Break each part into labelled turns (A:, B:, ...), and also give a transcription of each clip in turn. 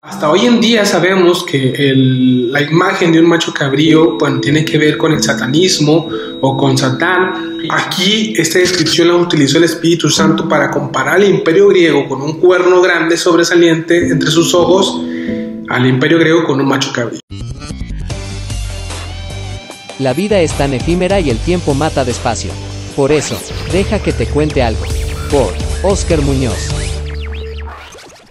A: Hasta hoy en día sabemos que la imagen de un macho cabrío tiene que ver con el satanismo o con Satán. Aquí esta descripción la utilizó el Espíritu Santo para comparar al imperio griego con un cuerno grande sobresaliente entre sus ojos al imperio griego con un macho cabrío.
B: La vida es tan efímera y el tiempo mata despacio. Por eso, deja que te cuente algo. Por Óscar Muñoz.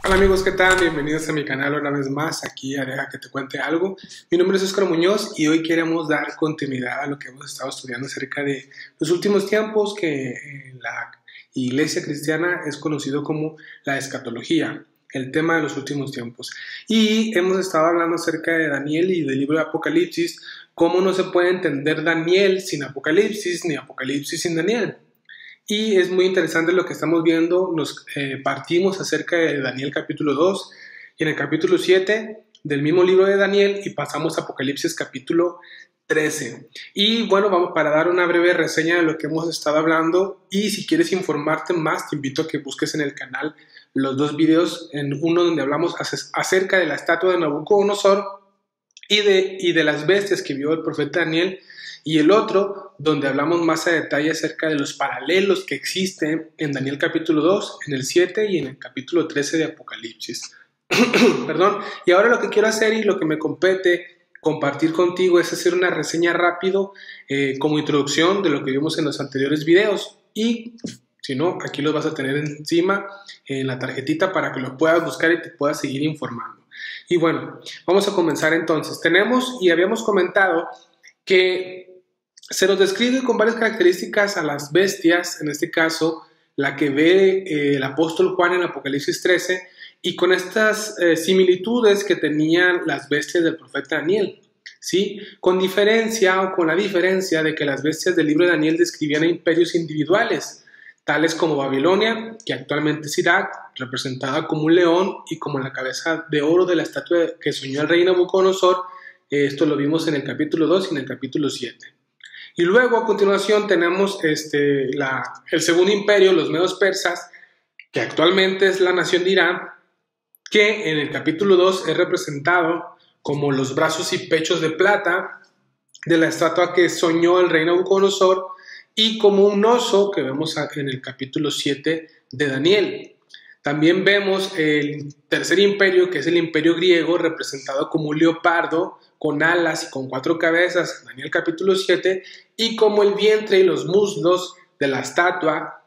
A: Hola amigos, ¿qué tal? Bienvenidos a mi canal una vez más, aquí a Deja que te cuente algo. Mi nombre es Óscar Muñoz y hoy queremos dar continuidad a lo que hemos estado estudiando acerca de los últimos tiempos, que en la iglesia cristiana es conocido como la escatología, el tema de los últimos tiempos. Y hemos estado hablando acerca de Daniel y del libro de Apocalipsis, cómo no se puede entender Daniel sin Apocalipsis, ni Apocalipsis sin Daniel. Y es muy interesante lo que estamos viendo. Nos partimos acerca de Daniel capítulo 2 y en el capítulo 7 del mismo libro de Daniel y pasamos a Apocalipsis capítulo 13. Y bueno, vamos para dar una breve reseña de lo que hemos estado hablando, y si quieres informarte más te invito a que busques en el canal los dos videos, en uno donde hablamos acerca de la estatua de Nabucodonosor y de las bestias que vio el profeta Daniel, y el otro donde hablamos más a detalle acerca de los paralelos que existen en Daniel capítulo 2, en el 7 y en el capítulo 13 de Apocalipsis. Perdón. Y ahora lo que quiero hacer y lo que me compete compartir contigo es hacer una reseña rápido como introducción de lo que vimos en los anteriores videos, y si no, aquí los vas a tener encima en la tarjetita para que los puedas buscar y te puedas seguir informando. Y bueno, vamos a comenzar entonces. Tenemos y habíamos comentado que se nos describe con varias características a las bestias, en este caso la que ve el apóstol Juan en Apocalipsis 13, y con estas similitudes que tenían las bestias del profeta Daniel, ¿sí? Con diferencia o con la diferencia de que las bestias del libro de Daniel describían a imperios individuales, tales como Babilonia, que actualmente es Irak, representada como un león y como la cabeza de oro de la estatua que soñó el rey Nabucodonosor. Esto lo vimos en el capítulo 2 y en el capítulo 7. Y luego a continuación tenemos el segundo imperio, los medos persas, que actualmente es la nación de Irán, que en el capítulo 2 es representado como los brazos y pechos de plata de la estatua que soñó el rey Nabucodonosor, y como un oso que vemos en el capítulo 7 de Daniel. También vemos el tercer imperio, que es el imperio griego, representado como un leopardo con alas y con 4 cabezas, Daniel capítulo 7, y como el vientre y los muslos de la estatua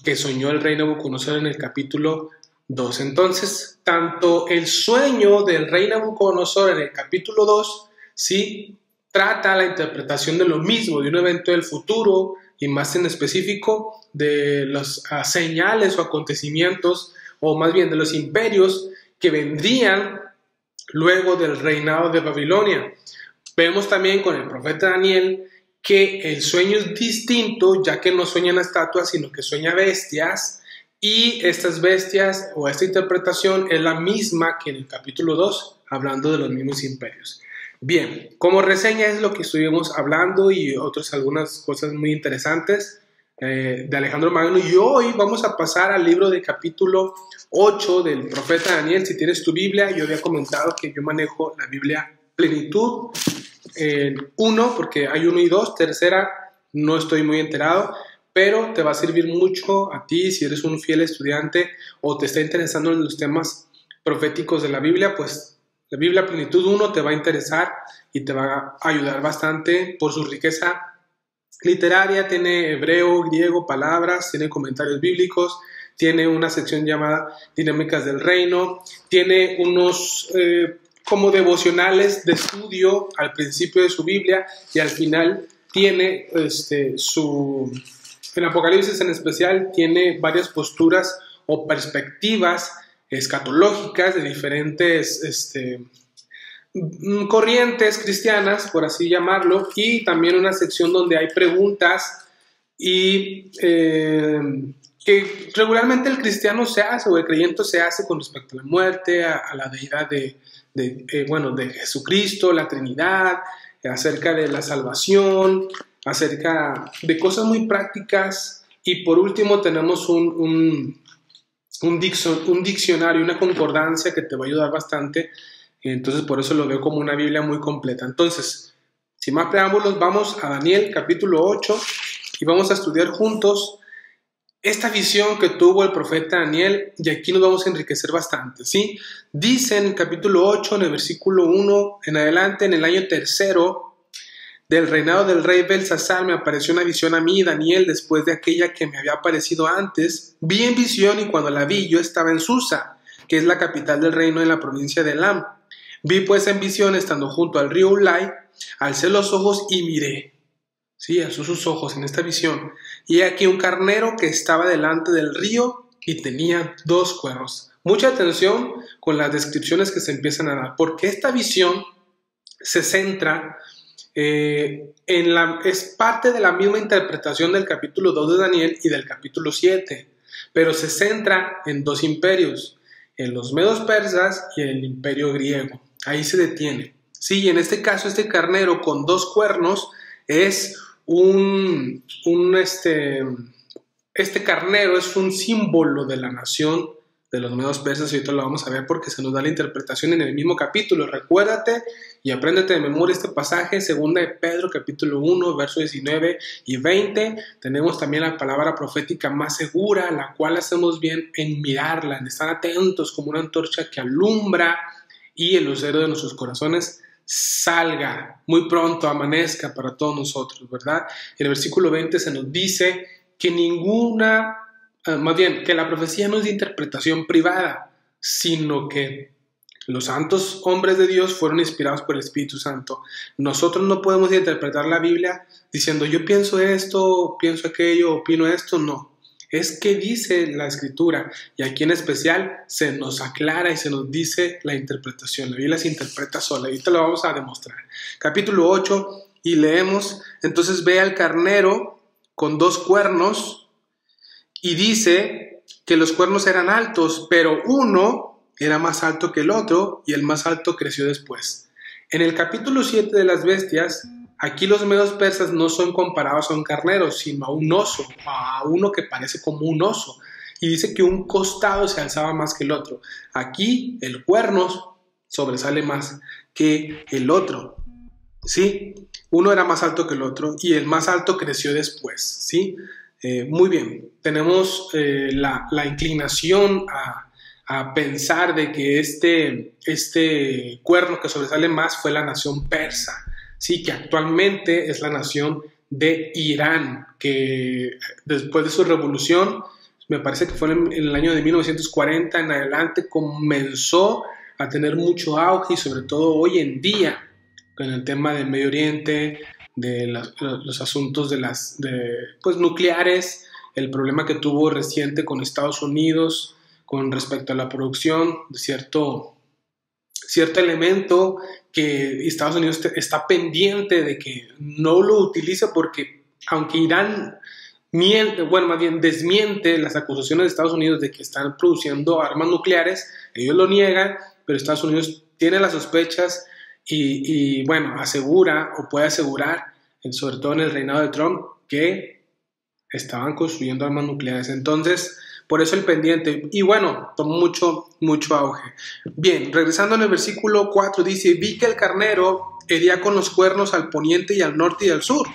A: que soñó el rey Nabucodonosor en el capítulo 2. Entonces, tanto el sueño del rey Nabucodonosor en el capítulo 2, ¿sí?, trata la interpretación de lo mismo, de un evento del futuro, y más en específico de las señales o acontecimientos, o más bien de los imperios que vendrían luego del reinado de Babilonia. Vemos también con el profeta Daniel que el sueño es distinto, ya que no sueña estatuas, sino que sueña bestias, y estas bestias o esta interpretación es la misma que en el capítulo 2, hablando de los mismos imperios. Bien, como reseña es lo que estuvimos hablando y algunas cosas muy interesantes de Alejandro Magno, y hoy vamos a pasar al libro de capítulo 8 del profeta Daniel. Si tienes tu Biblia, yo había comentado que yo manejo la Biblia Plenitud 1, porque hay 1 y 2, tercera no estoy muy enterado, pero te va a servir mucho a ti si eres un fiel estudiante o te está interesando en los temas proféticos de la Biblia. Pues la Biblia Plenitud 1 te va a interesar y te va a ayudar bastante por su riqueza literaria. Tiene hebreo, griego, palabras, tiene comentarios bíblicos, tiene una sección llamada Dinámicas del Reino, tiene unos como devocionales de estudio al principio de su Biblia, y al final tiene en Apocalipsis en especial, tiene varias posturas o perspectivas escatológicas de diferentes corrientes cristianas, por así llamarlo, y también una sección donde hay preguntas y que regularmente el cristiano se hace, o el creyente se hace, con respecto a la muerte, a la deidad de Jesucristo, la Trinidad, acerca de la salvación, acerca de cosas muy prácticas. Y por último tenemos un diccionario, una concordancia que te va a ayudar bastante. Entonces por eso lo veo como una Biblia muy completa. Entonces, sin más preámbulos, vamos a Daniel capítulo 8 y vamos a estudiar juntos esta visión que tuvo el profeta Daniel, y aquí nos vamos a enriquecer bastante, ¿sí? Dice en el capítulo 8, en el versículo 1 en adelante: en el año tercero del reinado del rey Belsasar me apareció una visión a mí, Daniel, después de aquella que me había aparecido antes. Vi en visión, y cuando la vi yo estaba en Susa, que es la capital del reino en la provincia de Elam. Vi pues en visión, estando junto al río Ulai, alcé los ojos y miré. Sí, alzó sus ojos en esta visión, y aquí un carnero que estaba delante del río y tenía 2 cuernos. Mucha atención con las descripciones que se empiezan a dar, porque esta visión se centra es parte de la misma interpretación del capítulo 2 de Daniel y del capítulo 7, pero se centra en 2 imperios, en los medos persas y en el imperio griego. Ahí se detiene. Sí, en este caso este carnero con 2 cuernos es este carnero es un símbolo de la nación de los medos persas, y ahorita lo vamos a ver porque se nos da la interpretación en el mismo capítulo. Recuérdate y apréndete de memoria este pasaje, 2 de Pedro capítulo 1, versos 19 y 20. Tenemos también la palabra profética más segura, la cual hacemos bien en mirarla, en estar atentos como una antorcha que alumbra, y el lucero de nuestros corazones salga muy pronto, amanezca para todos nosotros, ¿verdad? En el versículo 20 se nos dice que que la profecía no es de interpretación privada, sino que los santos hombres de Dios fueron inspirados por el Espíritu Santo. Nosotros no podemos interpretar la Biblia diciendo yo pienso esto, pienso aquello, opino esto, no. Es que dice la Escritura, y aquí en especial se nos aclara y se nos dice la interpretación. La Biblia se interpreta sola, y te lo vamos a demostrar. Capítulo 8, y leemos: entonces ve al carnero con 2 cuernos, y dice que los cuernos eran altos, pero uno era más alto que el otro, y el más alto creció después. En el capítulo 7 de las bestias, aquí los medos persas no son comparados a un carnero, sino a un oso, a uno que parece como un oso. Y dice que un costado se alzaba más que el otro. Aquí el cuerno sobresale más que el otro, ¿sí? Uno era más alto que el otro, y el más alto creció después, ¿sí? Muy bien, tenemos la inclinación a pensar de que este cuerno que sobresale más fue la nación persa. Sí, que actualmente es la nación de Irán, que después de su revolución, me parece que fue en el año de 1940 en adelante, comenzó a tener mucho auge, y sobre todo hoy en día, con el tema del Medio Oriente, de los asuntos pues, nucleares, el problema que tuvo reciente con Estados Unidos con respecto a la producción de cierto elemento, que Estados Unidos está pendiente de que no lo utilice, porque aunque Irán desmiente las acusaciones de Estados Unidos de que están produciendo armas nucleares, ellos lo niegan, pero Estados Unidos tiene las sospechas y asegura o puede asegurar, sobre todo en el reinado de Trump, que estaban construyendo armas nucleares. Entonces, por eso el pendiente, y tomó mucho auge. Bien, regresando en el versículo 4, dice: vi que el carnero hería con los cuernos al poniente y al norte y al sur,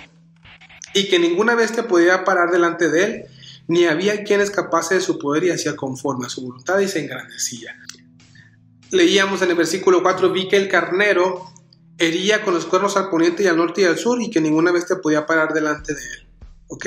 A: y que ninguna bestia podía parar delante de él, ni había quien escapase de su poder, y hacía conforme a su voluntad y se engrandecía. Leíamos en el versículo 4: vi que el carnero hería con los cuernos al poniente y al norte y al sur, y que ninguna bestia podía parar delante de él. ¿Ok?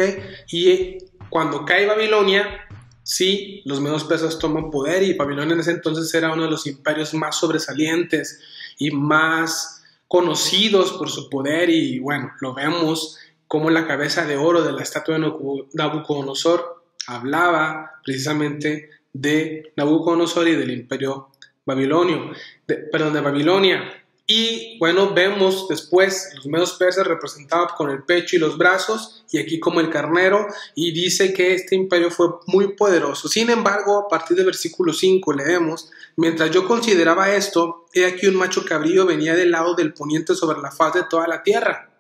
A: Y cuando cae Babilonia, sí, los medos persas toman poder, y Babilonia en ese entonces era uno de los imperios más sobresalientes y más conocidos por su poder, y lo vemos como la cabeza de oro de la estatua de Nabucodonosor hablaba precisamente de Nabucodonosor y del imperio de Babilonia. Y vemos después los medos persas representados con el pecho y los brazos, y aquí como el carnero, y dice que este imperio fue muy poderoso. Sin embargo, a partir del versículo 5 leemos: mientras yo consideraba esto, he aquí un macho cabrío venía del lado del poniente sobre la faz de toda la tierra,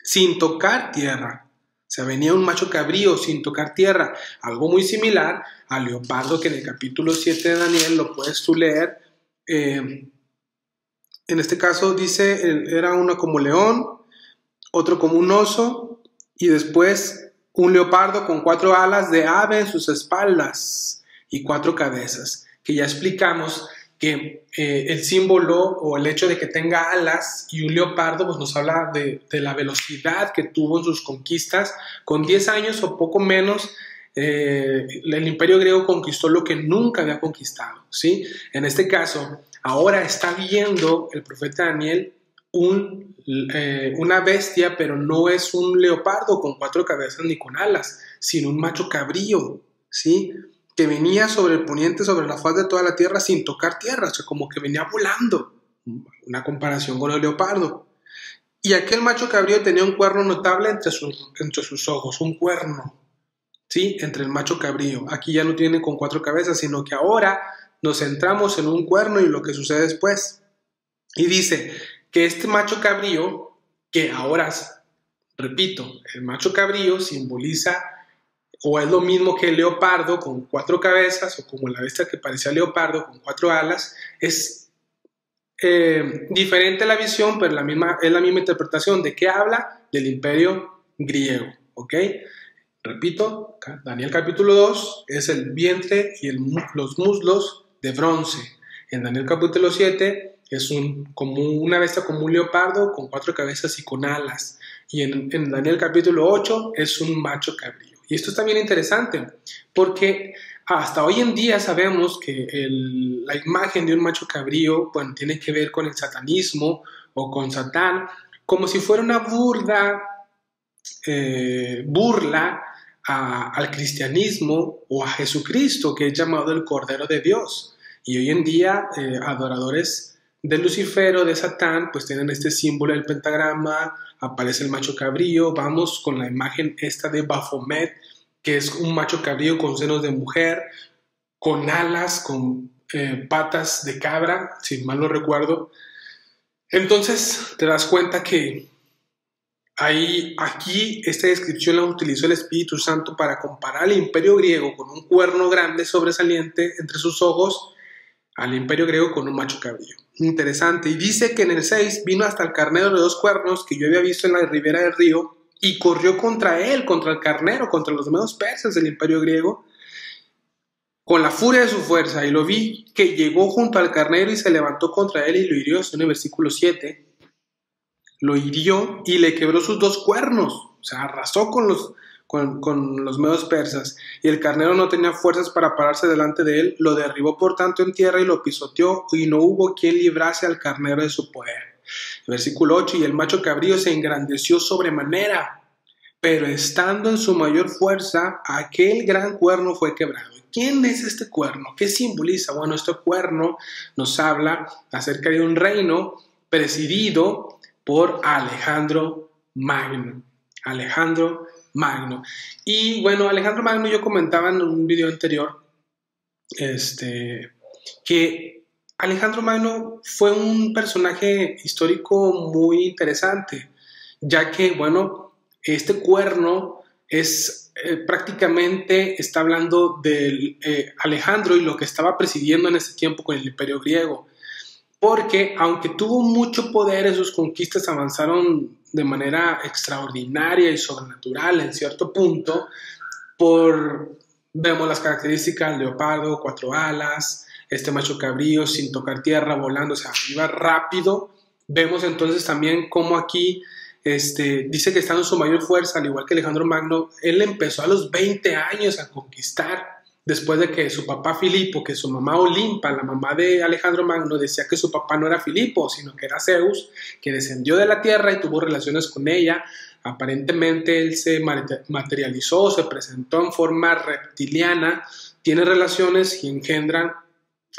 A: sin tocar tierra. sea, venía un macho cabrío sin tocar tierra, algo muy similar al leopardo que en el capítulo 7 de Daniel lo puedes tú leer. En este caso dice, era uno como león, otro como un oso, y después un leopardo con 4 alas de ave en sus espaldas y 4 cabezas, que ya explicamos que el símbolo o el hecho de que tenga alas y un leopardo pues nos habla de la velocidad que tuvo en sus conquistas. Con 10 años o poco menos, el imperio griego conquistó lo que nunca había conquistado, ¿sí? En este caso, ahora está viendo el profeta Daniel una bestia, pero no es un leopardo con 4 cabezas ni con alas, sino un macho cabrío, ¿sí? Que venía sobre el poniente, sobre la faz de toda la tierra sin tocar tierra, o sea, como que venía volando, una comparación con el leopardo. Y aquel macho cabrío tenía un cuerno notable entre sus ojos, un cuerno, ¿sí? Entre el macho cabrío. Aquí ya no tiene con 4 cabezas, sino que ahora nos centramos en un cuerno y lo que sucede después. Y dice que este macho cabrío, que ahora, repito, el macho cabrío simboliza o es lo mismo que el leopardo con 4 cabezas, o como la bestia que parecía leopardo con 4 alas, es diferente la visión, pero es la misma interpretación. ¿De qué habla? Del imperio griego, ¿ok? Repito, Daniel capítulo 2 es el vientre y los muslos de bronce. En Daniel capítulo 7 es como una bestia como un leopardo con 4 cabezas y con alas. Y en Daniel capítulo 8 es un macho cabrío. Y esto está bien interesante, porque hasta hoy en día sabemos que la imagen de un macho cabrío, bueno, tiene que ver con el satanismo o con Satán, como si fuera una burla al cristianismo o a Jesucristo, que es llamado el Cordero de Dios. Y hoy en día, adoradores de Lucifer o de Satán, pues tienen este símbolo del pentagrama, aparece el macho cabrío. Vamos con la imagen esta de Baphomet, que es un macho cabrío con senos de mujer, con alas, con patas de cabra, si mal no recuerdo. Entonces te das cuenta que aquí esta descripción la utilizó el Espíritu Santo para comparar al imperio griego con un cuerno grande sobresaliente entre sus ojos, al imperio griego con un macho cabrío. Interesante. Y dice que en el 6 vino hasta el carnero de 2 cuernos que yo había visto en la ribera del río y corrió contra él, contra el carnero, contra los medos persas del imperio griego, con la furia de su fuerza. Y lo vi que llegó junto al carnero y se levantó contra él y lo hirió. En el versículo 7 lo hirió y le quebró sus 2 cuernos, o sea, arrasó con los medos persas, y el carnero no tenía fuerzas para pararse delante de él, lo derribó por tanto en tierra y lo pisoteó, y no hubo quien librase al carnero de su poder. Versículo 8, y el macho cabrío se engrandeció sobremanera, pero estando en su mayor fuerza, aquel gran cuerno fue quebrado. ¿Quién es este cuerno? ¿Qué simboliza? Bueno, este cuerno nos habla acerca de un reino presidido por Alejandro Magno. Alejandro Magno. Y bueno, Alejandro Magno, yo comentaba en un video anterior que Alejandro Magno fue un personaje histórico muy interesante, ya que, bueno, este cuerno es prácticamente está hablando de Alejandro y lo que estaba presidiendo en ese tiempo con el imperio griego. Porque aunque tuvo mucho poder, sus conquistas avanzaron de manera extraordinaria y sobrenatural en cierto punto. Vemos las características: leopardo, 4 alas, este macho cabrío sin tocar tierra, volando, o sea, iba rápido. Vemos entonces también cómo aquí dice que está en su mayor fuerza, al igual que Alejandro Magno. Él empezó a los 20 años a conquistar, después de que su papá Filipo, que su mamá Olimpa, la mamá de Alejandro Magno, decía que su papá no era Filipo, sino que era Zeus, que descendió de la tierra y tuvo relaciones con ella. Aparentemente él se materializó, se presentó en forma reptiliana, tiene relaciones y engendran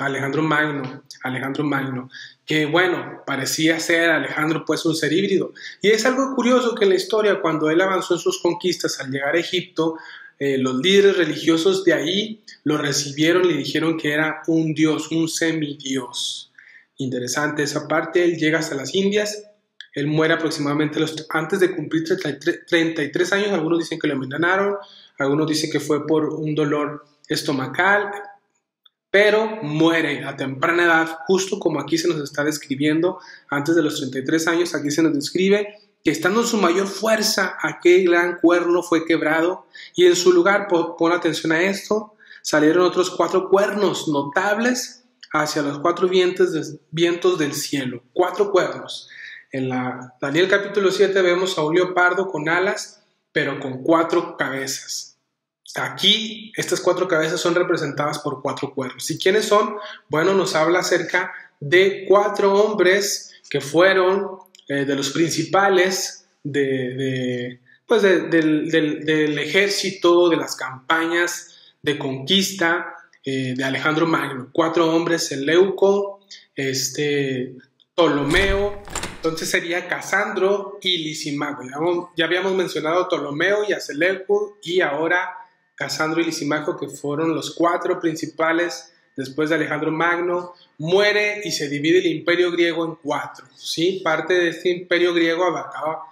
A: a Alejandro Magno, que bueno, parecía ser Alejandro pues un ser híbrido. Y es algo curioso que en la historia, cuando él avanzó en sus conquistas al llegar a Egipto, los líderes religiosos de ahí lo recibieron y le dijeron que era un dios, un semidios. Interesante esa parte. Él llega hasta las Indias, Él muere aproximadamente antes de cumplir 33 años. Algunos dicen que lo envenenaron, algunos dicen que fue por un dolor estomacal, pero muere a temprana edad, justo como aquí se nos está describiendo, antes de los 33 años. Aquí se nos describe que estando en su mayor fuerza, aquel gran cuerno fue quebrado, y en su lugar, pon atención a esto, salieron otros 4 cuernos notables hacia los 4 vientos del cielo. 4 cuernos. En Daniel capítulo 7 vemos a un leopardo con alas, pero con 4 cabezas. Aquí estas 4 cabezas son representadas por 4 cuernos. ¿Y quiénes son? Bueno, nos habla acerca de 4 hombres que fueron de los principales del ejército, de las campañas de conquista de Alejandro Magno. 4 hombres: Seleuco, Ptolomeo. Entonces sería Casandro y Lisimaco. Ya habíamos mencionado a Ptolomeo y a Seleuco, y ahora Casandro y Lisimaco, que fueron los 4 principales después de Alejandro Magno. Muere y se divide el imperio griego en 4, ¿sí? Parte de este imperio griego abarcaba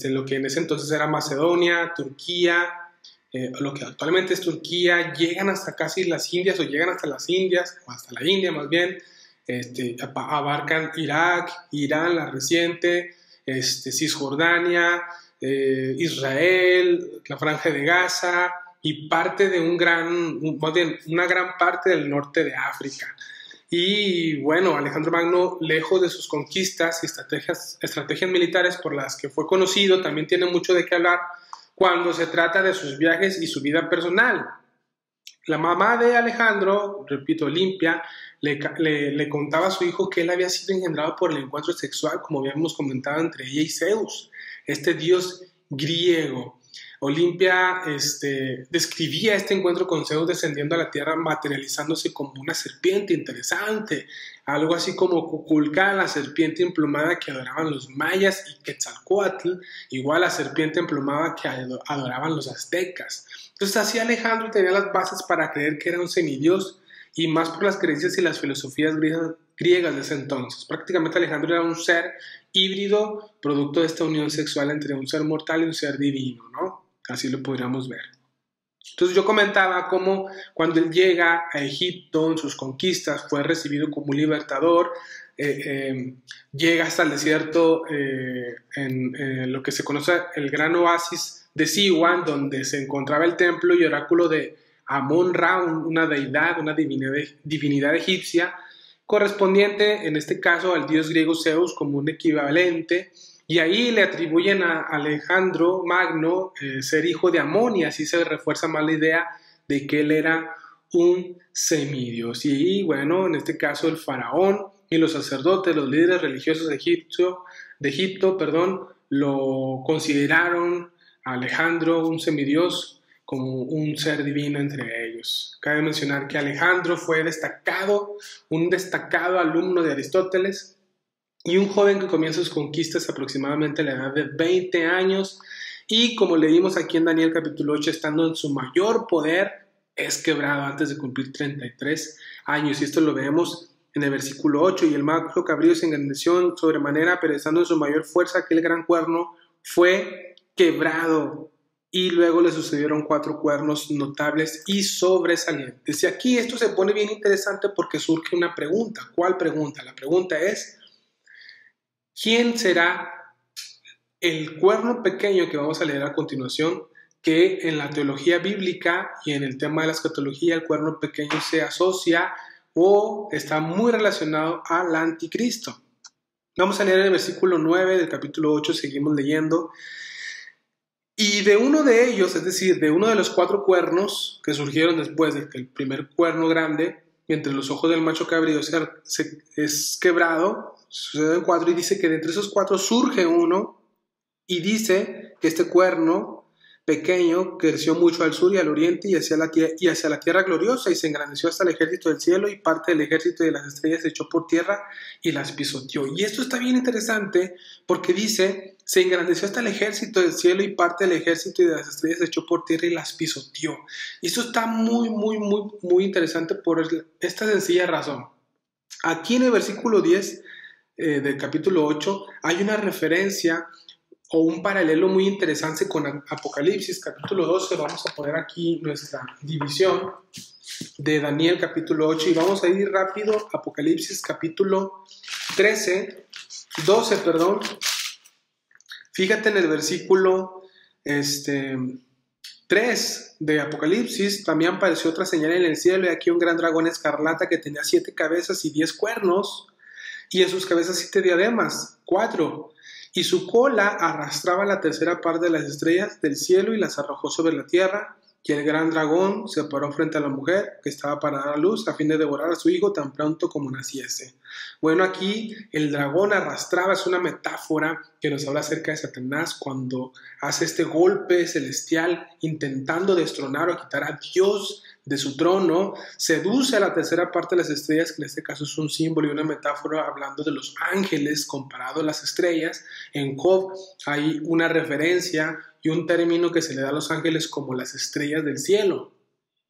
A: lo que en ese entonces era Macedonia, Turquía, lo que actualmente es Turquía. Llegan hasta casi las Indias, o llegan hasta las Indias, o hasta la India más bien. Abarcan Irak, Irán, la reciente, Cisjordania, Israel, la Franja de Gaza, y parte de una gran parte del norte de África. Y bueno, Alejandro Magno, lejos de sus conquistas y estrategias militares por las que fue conocido, también tiene mucho de qué hablar cuando se trata de sus viajes y su vida personal. La mamá de Alejandro, repito, Olimpia, le contaba a su hijo que él había sido engendrado por el encuentro sexual, como habíamos comentado, entre ella y Zeus, este dios griego. Olimpia describía este encuentro con Zeus descendiendo a la tierra, materializándose como una serpiente interesante, algo así como Kukulcán, la serpiente emplumada que adoraban los mayas, y Quetzalcóatl, igual la serpiente emplumada que adoraban los aztecas. Entonces así Alejandro tenía las bases para creer que era un semidios, y más por las creencias y las filosofías griegas de ese entonces. Prácticamente Alejandro era un ser híbrido, producto de esta unión sexual entre un ser mortal y un ser divino, ¿no? Así lo podríamos ver. Entonces yo comentaba cómo cuando él llega a Egipto en sus conquistas fue recibido como un libertador. Llega hasta el desierto, en lo que se conoce el gran oasis de Siwan, donde se encontraba el templo y oráculo de Amon-Ra, una deidad, una divinidad egipcia, correspondiente en este caso al dios griego Zeus como un equivalente, y ahí le atribuyen a Alejandro Magno ser hijo de Amón, y así se refuerza más la idea de que él era un semidios. Y bueno, en este caso el faraón y los sacerdotes, los líderes religiosos de Egipto, lo consideraron a Alejandro un semidios, como un ser divino entre ellos. Cabe mencionar que Alejandro fue un destacado alumno de Aristóteles, y un joven que comienza sus conquistas aproximadamente a la edad de 20 años, y como leímos aquí en Daniel capítulo 8, estando en su mayor poder, es quebrado antes de cumplir 33 años, y esto lo vemos en el versículo 8, y el macho cabrío se engrandeció sobremanera, pero estando en su mayor fuerza, aquel gran cuerno fue quebrado. Y luego le sucedieron 4 cuernos notables y sobresalientes. Y aquí esto se pone bien interesante porque surge una pregunta. ¿Cuál pregunta? La pregunta es: ¿quién será el cuerno pequeño que vamos a leer a continuación? Que en la teología bíblica y en el tema de la escatología, el cuerno pequeño se asocia o está muy relacionado al anticristo. Vamos a leer el versículo 9 del capítulo 8, seguimos leyendo. Y de uno de ellos, es decir, de uno de los 4 cuernos que surgieron después de que el primer cuerno grande, entre los ojos del macho cabrío es quebrado, suceden 4, y dice que de entre esos 4 surge uno, y dice que este cuerno pequeño creció mucho al sur y al oriente y hacia la tierra gloriosa, y se engrandeció hasta el ejército del cielo, y parte del ejército de las estrellas se echó por tierra y las pisoteó. Y esto está bien interesante porque dice: se engrandeció hasta el ejército del cielo, y parte del ejército de las estrellas se echó por tierra y las pisoteó. Y esto está muy, muy, muy, muy interesante por esta sencilla razón. Aquí en el versículo 10 del capítulo 8, hay una referencia o un paralelo muy interesante con Apocalipsis, capítulo 12. Vamos a poner aquí nuestra división de Daniel, capítulo 8, y vamos a ir rápido. Apocalipsis, capítulo 12, perdón. Fíjate en el versículo 3 de Apocalipsis. También apareció otra señal en el cielo, y aquí un gran dragón escarlata que tenía 7 cabezas y 10 cuernos, y en sus cabezas 7 diademas, 4, y su cola arrastraba la tercera parte de las estrellas del cielo y las arrojó sobre la tierra. Y el gran dragón se paró frente a la mujer que estaba para dar a luz, a fin de devorar a su hijo tan pronto como naciese. Bueno, aquí el dragón arrastraba, es una metáfora que nos habla acerca de Satanás cuando hace este golpe celestial intentando destronar o quitar a Dios de su trono. Seduce a la tercera parte de las estrellas, que en este caso es un símbolo y una metáfora hablando de los ángeles comparado a las estrellas. En Job hay una referencia y un término que se le da a los ángeles como las estrellas del cielo.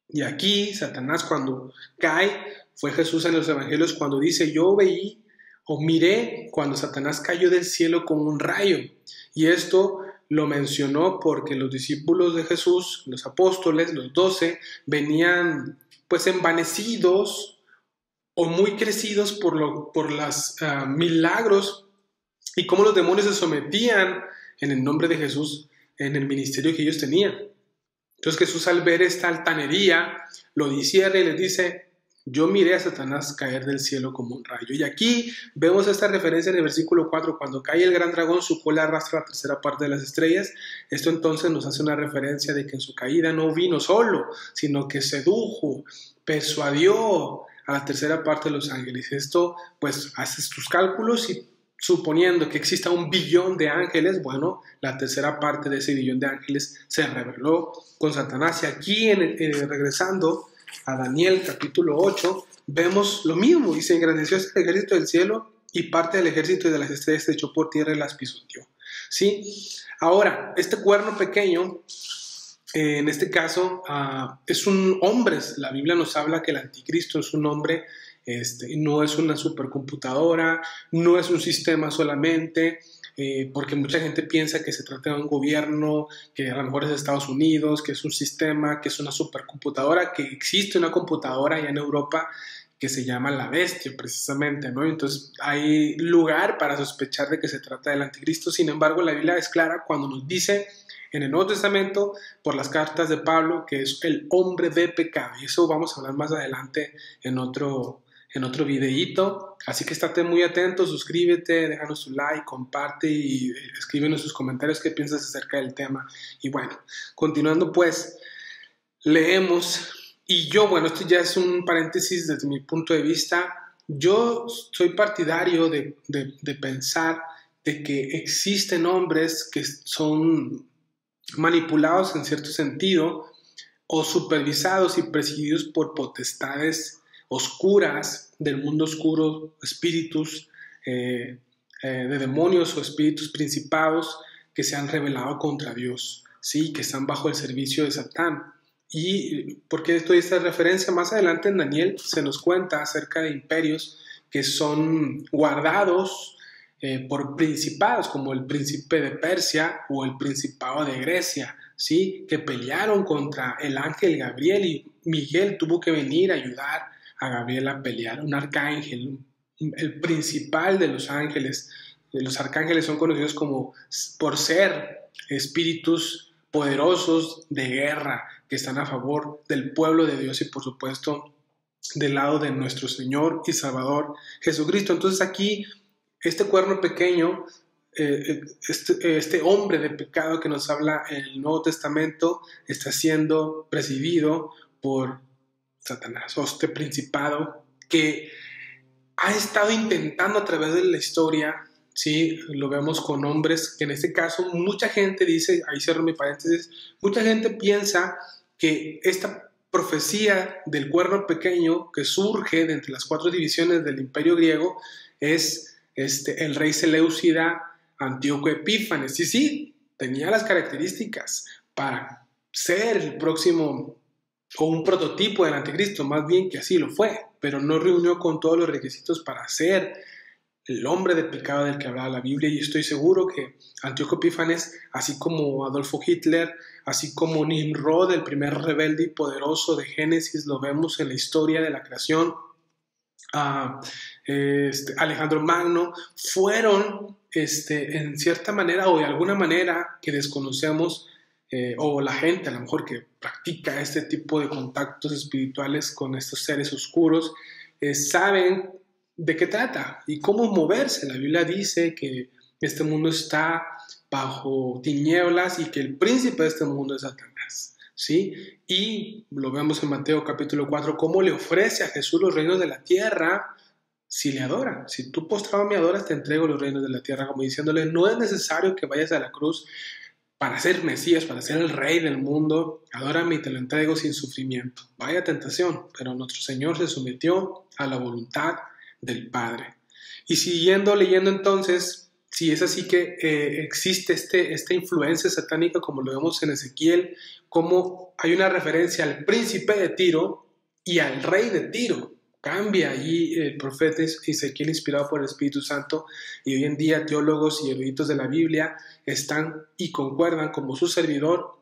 A: Y aquí Satanás, cuando cae, fue Jesús en los evangelios cuando dice: yo veí o miré cuando Satanás cayó del cielo como un rayo. Y esto lo mencionó porque los discípulos de Jesús, los apóstoles, los 12, venían pues envanecidos o muy crecidos por los milagros y cómo los demonios se sometían en el nombre de Jesús en el ministerio que ellos tenían. Entonces Jesús, al ver esta altanería, lo discierne y les dice: yo miré a Satanás caer del cielo como un rayo. Y aquí vemos esta referencia en el versículo 4, cuando cae el gran dragón, su cola arrastra la tercera parte de las estrellas. Esto entonces nos hace una referencia de que en su caída no vino solo, sino que sedujo, persuadió a la tercera parte de los ángeles. Esto, pues, haces tus cálculos y suponiendo que exista 1 billón de ángeles, bueno, la tercera parte de ese billón de ángeles se rebeló con Satanás. Y aquí, regresando a Daniel capítulo 8, vemos lo mismo. Dice: engrandeció el ejército del cielo y parte del ejército de las estrellas se echó por tierra y las pisoteó. ¿Sí? Ahora, este cuerno pequeño, en este caso, es un hombre. La Biblia nos habla que el anticristo es un hombre. No es una supercomputadora, no es un sistema solamente, porque mucha gente piensa que se trata de un gobierno, que a lo mejor es de Estados Unidos, que es un sistema, que es una supercomputadora, que existe una computadora allá en Europa que se llama la bestia precisamente, ¿no? Entonces hay lugar para sospechar de que se trata del anticristo. Sin embargo, la Biblia es clara cuando nos dice en el Nuevo Testamento, por las cartas de Pablo, que es el hombre de pecado, y eso vamos a hablar más adelante en otro videíto. Así que estate muy atento, suscríbete, déjanos tu like, comparte y escríbenos sus comentarios qué piensas acerca del tema. Y bueno, continuando pues, leemos. Y yo, bueno, esto ya es un paréntesis desde mi punto de vista. Yo soy partidario de pensar de que existen hombres que son manipulados en cierto sentido o supervisados y presididos por potestades oscuras del mundo oscuro, espíritus de demonios o espíritus principados que se han rebelado contra Dios, ¿sí? Que están bajo el servicio de Satán. ¿Y por qué estoy esta referencia? Más adelante en Daniel se nos cuenta acerca de imperios que son guardados por principados, como el príncipe de Persia o el principado de Grecia, ¿sí? Que pelearon contra el ángel Gabriel, y Miguel tuvo que venir a ayudar a Gabriel a pelear, un arcángel, el principal de los ángeles. Los arcángeles son conocidos por ser espíritus poderosos de guerra que están a favor del pueblo de Dios y por supuesto del lado de nuestro Señor y Salvador Jesucristo. Entonces aquí este cuerno pequeño, este hombre de pecado que nos habla en el Nuevo Testamento, está siendo presidido por Satanás, o este principado que ha estado intentando a través de la historia, ¿sí? Lo vemos con hombres que en este caso mucha gente dice, ahí cierro mi paréntesis, mucha gente piensa que esta profecía del cuerno pequeño que surge de entre las 4 divisiones del imperio griego es el rey Seleucida Antíoco Epífanes. Sí, tenía las características para ser el próximo o un prototipo del anticristo, más bien que así lo fue, pero no reunió con todos los requisitos para ser el hombre de pecado del que hablaba la Biblia, y estoy seguro que Antíoco Epífanes, así como Adolfo Hitler, así como Nimrod, el primer rebelde y poderoso de Génesis, lo vemos en la historia de la creación, Alejandro Magno, fueron en cierta manera o de alguna manera que desconocemos, o la gente a lo mejor que practica este tipo de contactos espirituales con estos seres oscuros, saben de qué trata y cómo moverse. La Biblia dice que este mundo está bajo tinieblas y que el príncipe de este mundo es Satanás, ¿sí? Y lo vemos en Mateo capítulo 4, cómo le ofrece a Jesús los reinos de la tierra si le adora. Si tú postrado me adoras, te entrego los reinos de la tierra, como diciéndole, no es necesario que vayas a la cruz para ser Mesías, para ser el rey del mundo, adórame y te lo entrego sin sufrimiento. Vaya tentación, pero nuestro Señor se sometió a la voluntad del Padre. Y siguiendo leyendo entonces, si es así que existe esta influencia satánica, como lo vemos en Ezequiel, como hay una referencia al príncipe de Tiro y al rey de Tiro. Cambia allí el profeta Ezequiel inspirado por el Espíritu Santo, y hoy en día teólogos y eruditos de la Biblia están y concuerdan como su servidor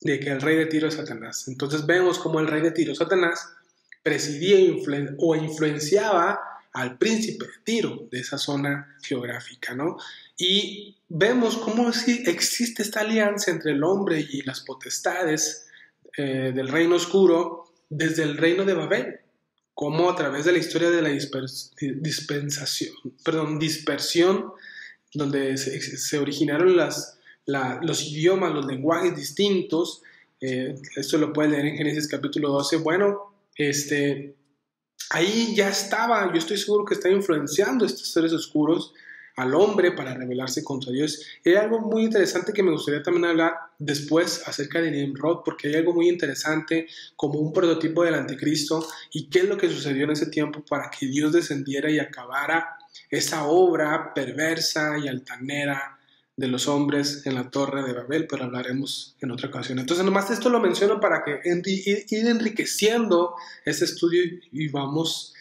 A: de que el rey de Tiro es Satanás. Entonces vemos como el rey de Tiro, Satanás, presidía o influenciaba al príncipe de Tiro de esa zona geográfica, ¿no? Y vemos cómo existe esta alianza entre el hombre y las potestades del reino oscuro desde el reino de Babel, como a través de la historia de la dispersión, donde se originaron los idiomas, los lenguajes distintos. Esto lo pueden leer en Génesis capítulo 12. Bueno, ahí ya estaba, yo estoy seguro que está influenciando estos seres oscuros al hombre para rebelarse contra Dios. Y hay algo muy interesante que me gustaría también hablar después acerca de Nimrod, porque hay algo muy interesante como un prototipo del anticristo y qué es lo que sucedió en ese tiempo para que Dios descendiera y acabara esa obra perversa y altanera de los hombres en la Torre de Babel, pero hablaremos en otra ocasión. Entonces nomás esto lo menciono para que ir enriqueciendo este estudio y vamos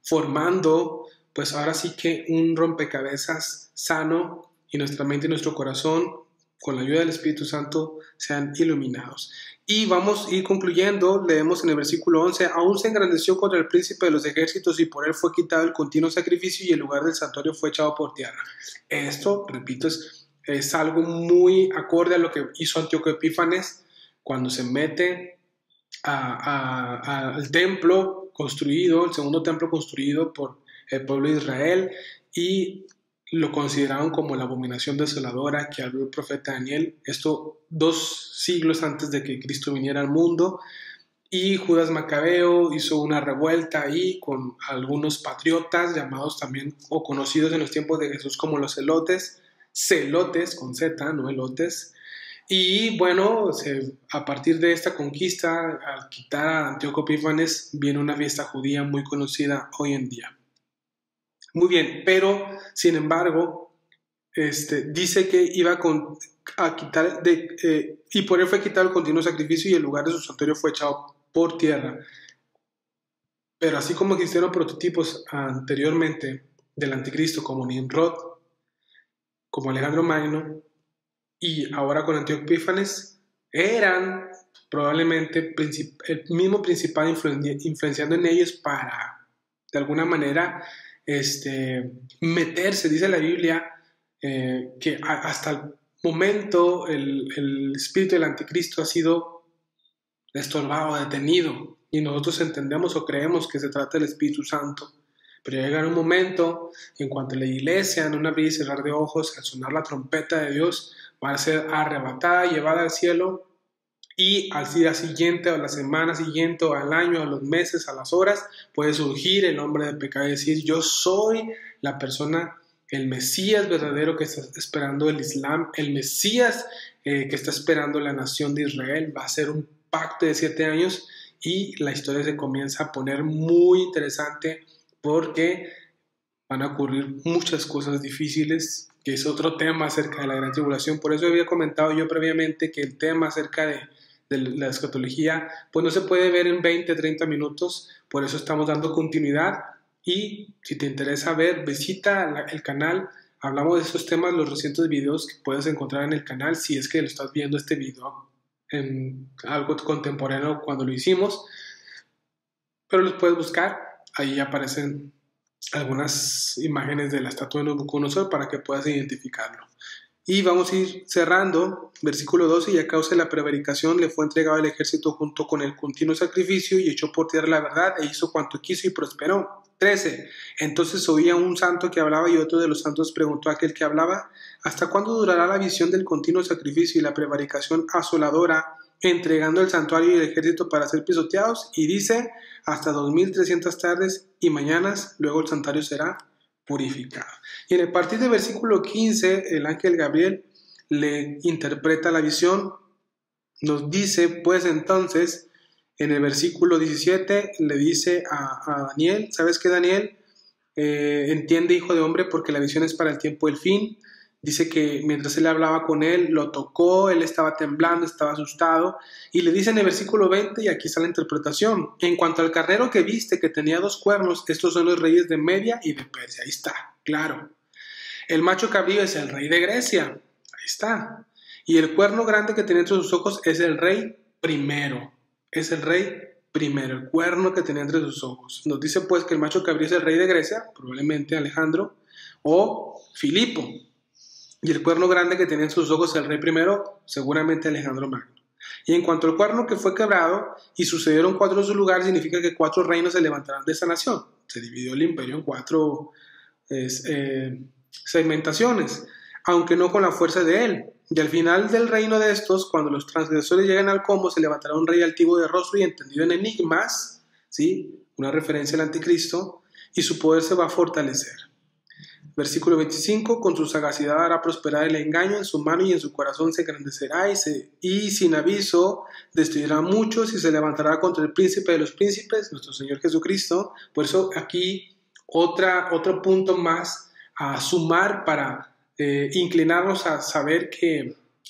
A: formando pues ahora sí que un rompecabezas sano, y nuestra mente y nuestro corazón con la ayuda del Espíritu Santo sean iluminados. Y vamos a ir concluyendo. Leemos en el versículo 11, aún se engrandeció contra el príncipe de los ejércitos y por él fue quitado el continuo sacrificio y el lugar del santuario fue echado por tierra. Esto, repito, es algo muy acorde a lo que hizo Antíoco Epífanes cuando se mete al templo construido, el segundo templo construido por el pueblo de Israel, y lo consideraron como la abominación desoladora que habló el profeta Daniel, esto 2 siglos antes de que Cristo viniera al mundo. Y Judas Macabeo hizo una revuelta ahí con algunos patriotas llamados también o conocidos en los tiempos de Jesús como los celotes con Z, no elotes. Y bueno, a partir de esta conquista, al quitar a Antíoco Epífanes, viene una fiesta judía muy conocida hoy en día. Muy bien, pero sin embargo, dice que iba a quitar, y por él fue quitado el continuo sacrificio y el lugar de su santuario fue echado por tierra. Pero así como existieron prototipos anteriormente del anticristo como Nimrod, como Alejandro Magno, y ahora con Antíoco Epífanes, eran probablemente el mismo principal influenciando en ellos para, de alguna manera, meterse. Dice la Biblia que hasta el momento el espíritu del anticristo ha sido estorbado, detenido, y nosotros entendemos o creemos que se trata del Espíritu Santo. Pero llega un momento en cuanto la iglesia, en un abrir y cerrar de ojos, al sonar la trompeta de Dios, va a ser arrebatada, llevada al cielo, y al día siguiente, o a la semana siguiente, o al año, a los meses, a las horas, puede surgir el hombre de pecado y decir: yo soy la persona, el Mesías verdadero que está esperando el Islam, el Mesías que está esperando la nación de Israel. Va a ser un pacto de 7 años y la historia se comienza a poner muy interesante, porque van a ocurrir muchas cosas difíciles, que es otro tema acerca de la gran tribulación. Por eso había comentado yo previamente que el tema acerca de la escatología pues no se puede ver en 20, 30 minutos, por eso estamos dando continuidad Y si te interesa ver, visita el canal. Hablamos de esos temas, los recientes videos que puedes encontrar en el canal, si es que lo estás viendo este video en algo contemporáneo cuando lo hicimos, pero los puedes buscar, ahí aparecen algunas imágenes de la estatua de Nabucodonosor para que puedas identificarlo. Y vamos a ir cerrando, versículo 12, y a causa de la prevaricación le fue entregado el ejército junto con el continuo sacrificio y echó por tierra la verdad e hizo cuanto quiso y prosperó. 13. Entonces oía un santo que hablaba y otro de los santos preguntó a aquel que hablaba: ¿hasta cuándo durará la visión del continuo sacrificio y la prevaricación asoladora, entregando el santuario y el ejército para ser pisoteados? Y dice: hasta 2300 tardes y mañanas, luego el santuario será purificado. Y en el partir del versículo 15, el ángel Gabriel le interpreta la visión, nos dice, pues entonces, en el versículo 17 le dice a Daniel: ¿sabes qué, Daniel? Entiende, hijo de hombre, porque la visión es para el tiempo del fin. Dice que mientras él hablaba con él, lo tocó, él estaba temblando, estaba asustado, y le dice en el versículo 20, y aquí está la interpretación: en cuanto al carnero que viste, que tenía 2 cuernos, estos son los reyes de Media y de Persia. Ahí está, claro. El macho cabrío es el rey de Grecia, ahí está. Y el cuerno grande que tenía entre sus ojos es el rey primero, es el rey primero, el cuerno que tenía entre sus ojos. Nos dice pues que el macho cabrío es el rey de Grecia, probablemente Alejandro o Filipo. Y el cuerno grande que tenía en sus ojos el rey primero, seguramente Alejandro Magno. Y en cuanto al cuerno que fue quebrado y sucedieron 4 en su lugar, significa que 4 reinos se levantarán de esa nación. Se dividió el imperio en 4 segmentaciones, aunque no con la fuerza de él. Y al final del reino de estos, cuando los transgresores lleguen al colmo, se levantará un rey altivo de rostro y entendido en enigmas, ¿sí? Una referencia al anticristo, y su poder se va a fortalecer. Versículo 25, con su sagacidad hará prosperar el engaño, en su mano y en su corazón se engrandecerá y sin aviso destruirá a muchos y se levantará contra el príncipe de los príncipes, nuestro Señor Jesucristo. Por eso aquí otro punto más a sumar para inclinarnos a saber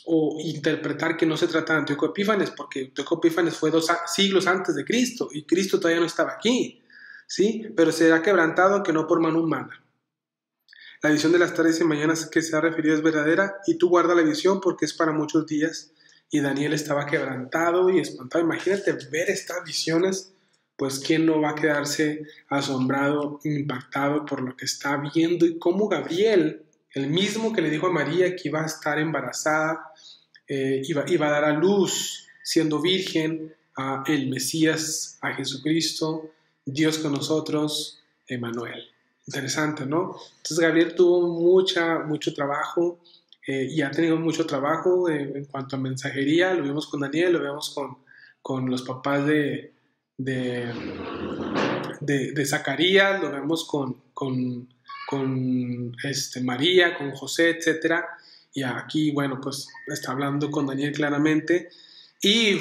A: o interpretar que no se trata de Antíoco Epífanes, porque Antíoco Epífanes fue 2 siglos antes de Cristo y Cristo todavía no estaba aquí, ¿sí? Pero será quebrantado, que no por mano humana. La visión de las tardes y mañanas que se ha referido es verdadera, y tú guarda la visión porque es para muchos días. Y Daniel estaba quebrantado y espantado. Imagínate ver estas visiones, pues quién no va a quedarse asombrado, impactado por lo que está viendo, y cómo Gabriel, el mismo que le dijo a María que iba a estar embarazada, iba a dar a luz siendo virgen a el Mesías, a Jesucristo, Dios con nosotros, Emmanuel. Interesante, ¿no? Entonces Gabriel tuvo mucho trabajo y ha tenido mucho trabajo en cuanto a mensajería. Lo vimos con Daniel, lo vemos con los papás de Zacarías, lo vemos con María, con José, etc. Y aquí, bueno, pues está hablando con Daniel claramente. Y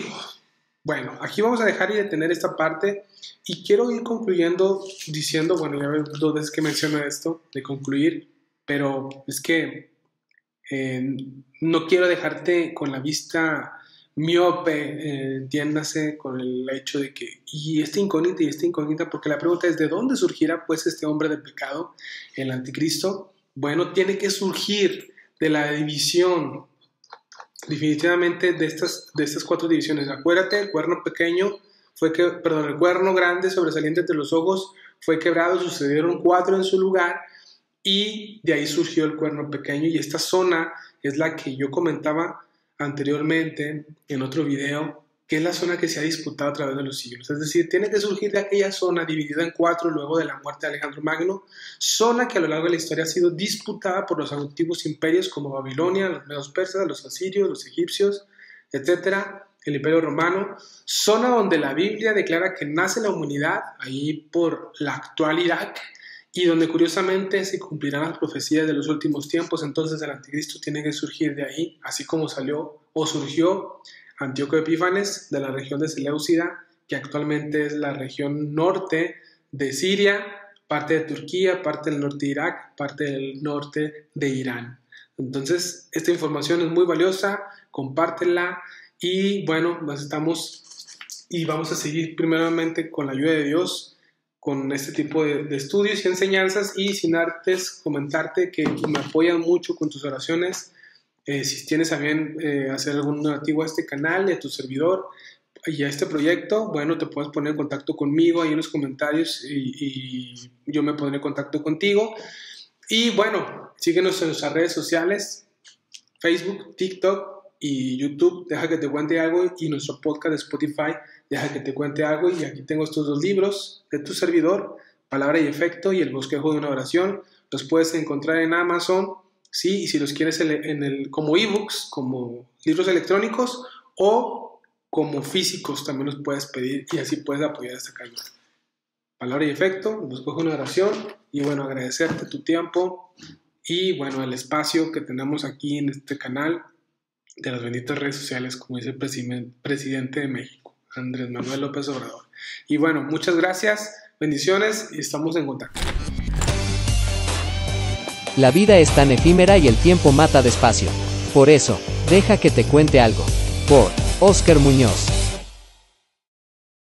A: bueno, aquí vamos a dejar y detener esta parte. Y quiero ir concluyendo diciendo, bueno, ya veo 2 veces que menciono esto, de concluir, pero es que no quiero dejarte con la vista miope, entiéndase, con el hecho de que, y esta incógnita, porque la pregunta es, ¿de dónde surgirá pues este hombre de pecado, el anticristo? Bueno, tiene que surgir de la división, definitivamente de estas 4 divisiones. Acuérdate, el cuerno pequeño el cuerno grande sobresaliente entre los ojos fue quebrado, sucedieron 4 en su lugar, y de ahí surgió el cuerno pequeño, y esta zona es la que yo comentaba anteriormente en otro video, que es la zona que se ha disputado a través de los siglos. Es decir, tiene que surgir de aquella zona dividida en 4 luego de la muerte de Alejandro Magno, zona que a lo largo de la historia ha sido disputada por los antiguos imperios como Babilonia, los medos persas, los asirios, los egipcios, etcétera, el Imperio Romano, zona donde la Biblia declara que nace la humanidad, ahí por la actual Irak, y donde curiosamente se cumplirán las profecías de los últimos tiempos. Entonces el anticristo tiene que surgir de ahí, así como surgió Antíoco Epífanes de la región de Seleucida, que actualmente es la región norte de Siria, parte de Turquía, parte del norte de Irak, parte del norte de Irán. Entonces esta información es muy valiosa, compártela. Y bueno, vamos a seguir primeramente con la ayuda de Dios con este tipo de estudios y enseñanzas, y sin antes comentarte que me apoyan mucho con tus oraciones. Si tienes a bien hacer algún donativo a este canal, a tu servidor y a este proyecto, bueno, te puedes poner en contacto conmigo ahí en los comentarios y yo me pondré en contacto contigo. Y bueno, síguenos en nuestras redes sociales, Facebook, TikTok y YouTube, Deja que te cuente algo, y nuestro podcast de Spotify, Deja que te cuente algo. Y aquí tengo estos 2 libros de tu servidor, Palabra y Efecto y El bosquejo de una oración. Los puedes encontrar en Amazon, ¿sí? Y si los quieres como ebooks, como libros electrónicos o como físicos, también los puedes pedir y así puedes apoyar este canal. Palabra y Efecto, El bosquejo de una oración. Y bueno, agradecerte tu tiempo y bueno, el espacio que tenemos aquí en este canal de las benditas redes sociales, como dice el presidente de México, Andrés Manuel López Obrador. Y bueno, muchas gracias, bendiciones y estamos en contacto.
B: La vida es tan efímera y el tiempo mata despacio. Por eso, deja que te cuente algo. Por Óscar Muñoz.